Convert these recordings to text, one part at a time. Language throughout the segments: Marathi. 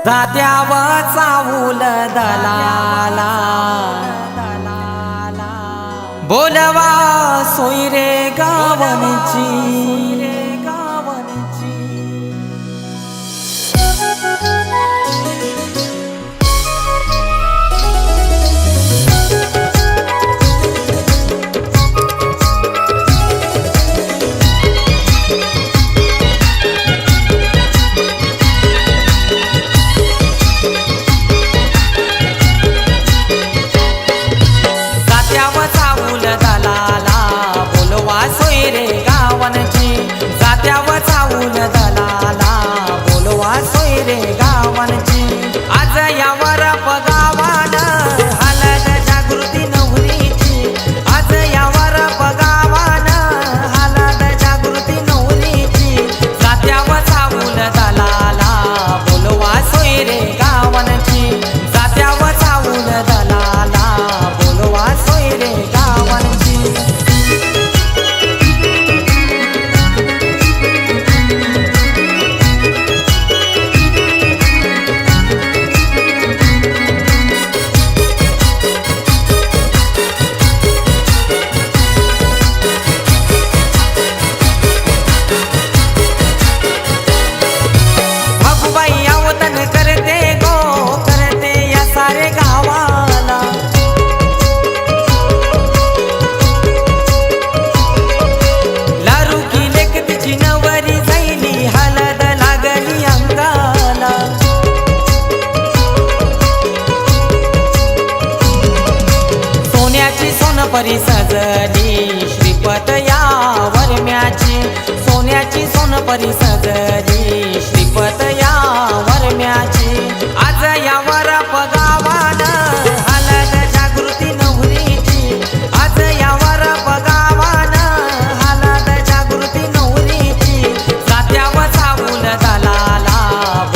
जात्यावर चावूल दलाला बोलवा सोयरे गावनची जात्यावर चावूल दलाला बोलवा सोयरे गावनची आज यावर पगावान हालत जागृती नवरीची आज यावर पगावान हालत जागृती नवरीची जात्यावर चावूल दलाला बोलवा सोयरे गावनची जात्यावर चावूल दलाला बोलवा सोयरे गावनची परी सजली श्रीपत या वरम्याची सोन्याची सोनपरी सजली श्रीपत या वरम्याची आज यावर पगावान हालत जागृती नवरीची आज यावर पगावान हालत जागृती नवरीची जात्यावर चावूल दलाला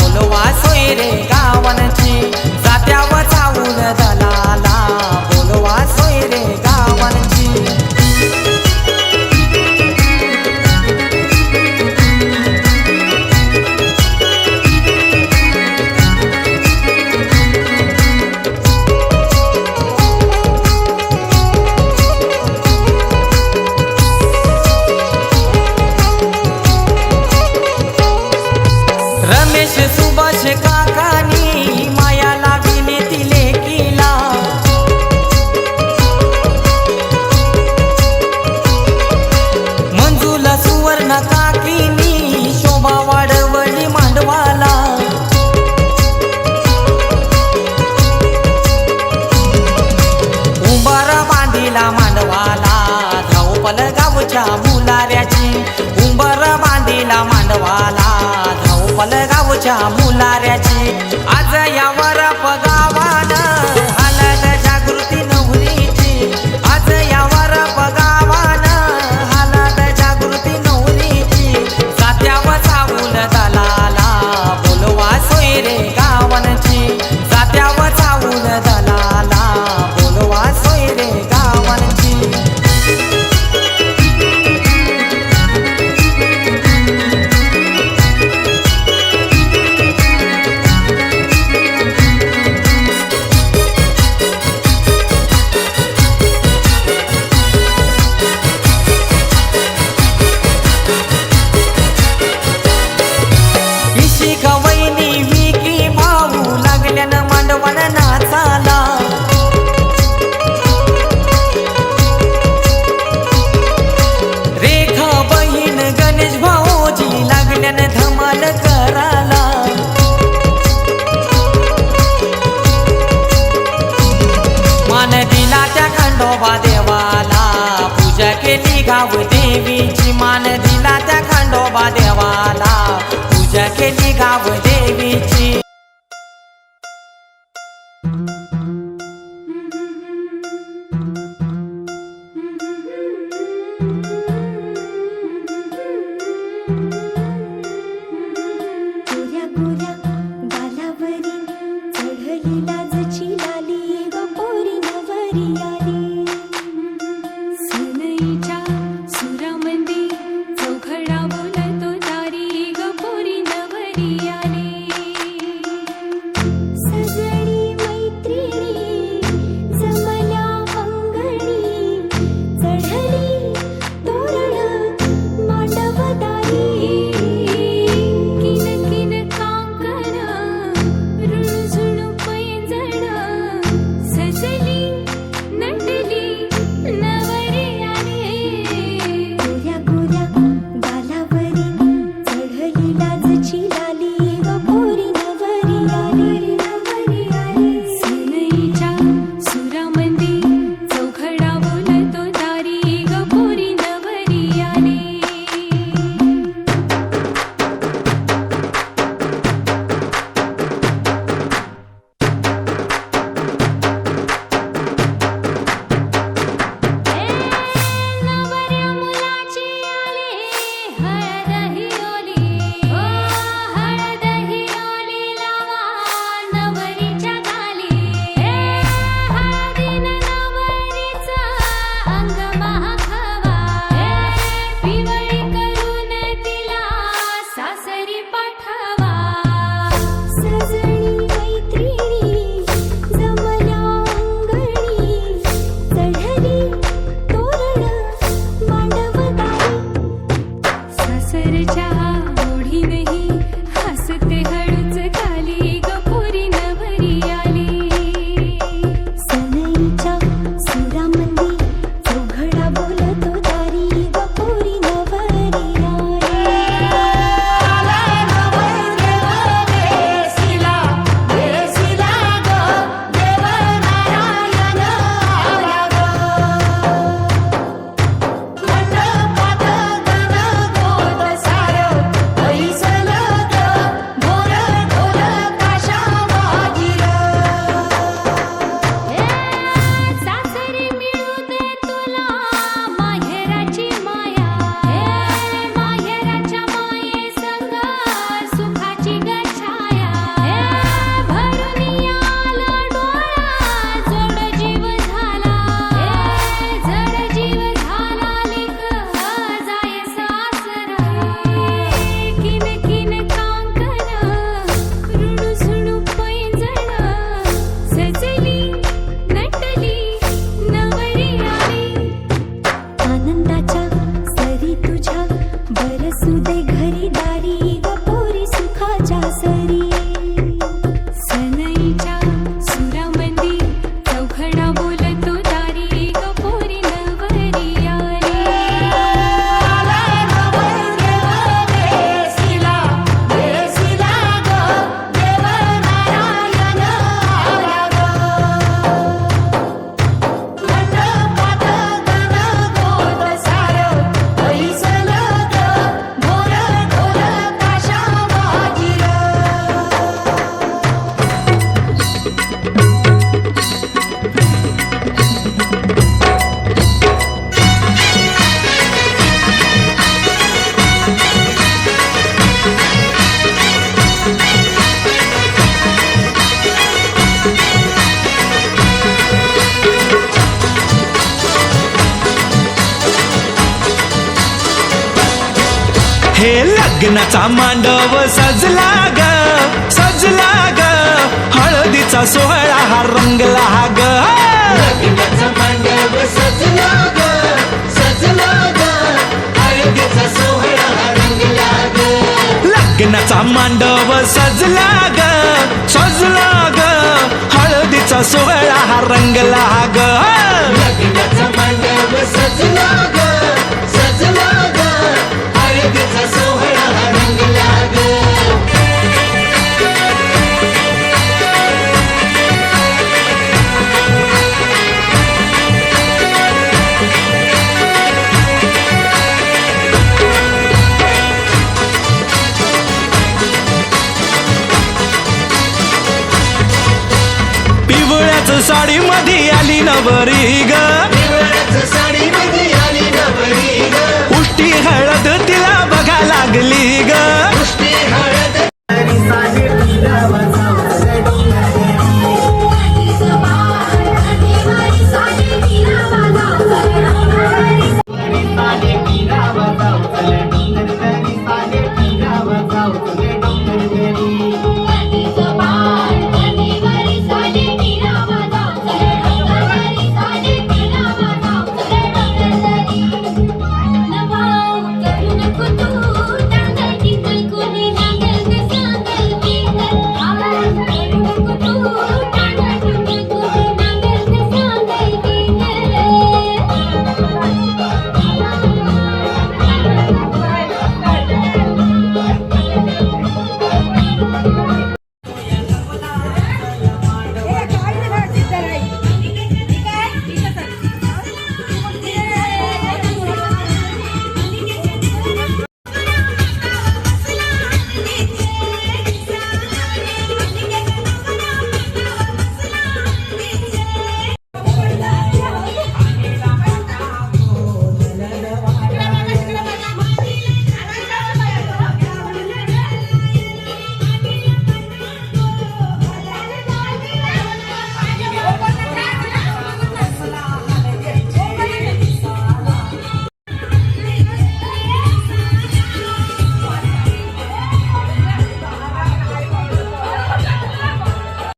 बोलवा सोयरे गावनची जात्यावर चावूल दलाला बोलवा सोयरे गावनची रमेश सुभाष काकानी माया लाविली तिले किला मंजूला सुवर्ण काकीनी शोभा वाढवली मांडवाला उंबारा बांधिला मांडवाला धावपल गावच्या मुलाऱ्याची उंबारा बांधिला मांडवाला धावपल गावच्या मुलाऱ्याची आज यावर पगावान हालत जागृती नवरीची आज यावर पगावान हालत जागृती नवरीची जात्यावर चावूल दलाला बोलवा सोयरे गावनची जात्यावर चावूल दलाला बोलवा सोयरे गावनची वैनी विकी भाऊ लागल्यानं मांडवण नाचाला रेखा बहीण गणेश भाऊजी लागल्यानं धमाल कराला मान दिला त्या खंडोबा देवाला पूजा केली गाव देवीची मान दिला त्या खंडोबा देवाला पूजा केली गाव देवीची गोऱ्या गोऱ्या गालावरी चढली लाजची लाली ग पोरी नवरी आली सनईच्या सुरामंदी चौघडा बोलतो दारी ग पोरी नवरी आली हे लग्नाचा मांडव सजला ग सजला ग हळदीचा सोहळा हा रंगला ग लग्नाचा मांडव सजला ग सजला ग हळदीचा सोहळा रंगला ग लग्नाचा मांडव सजला ग सजला ग हळदीचा सोहळा हा रंगला ग लग्नाचा मांडव सजला ग सजला ग हळदीचा सोहळा रंगला ग पिवळ्याच साडी मध्ये आली नवरी ग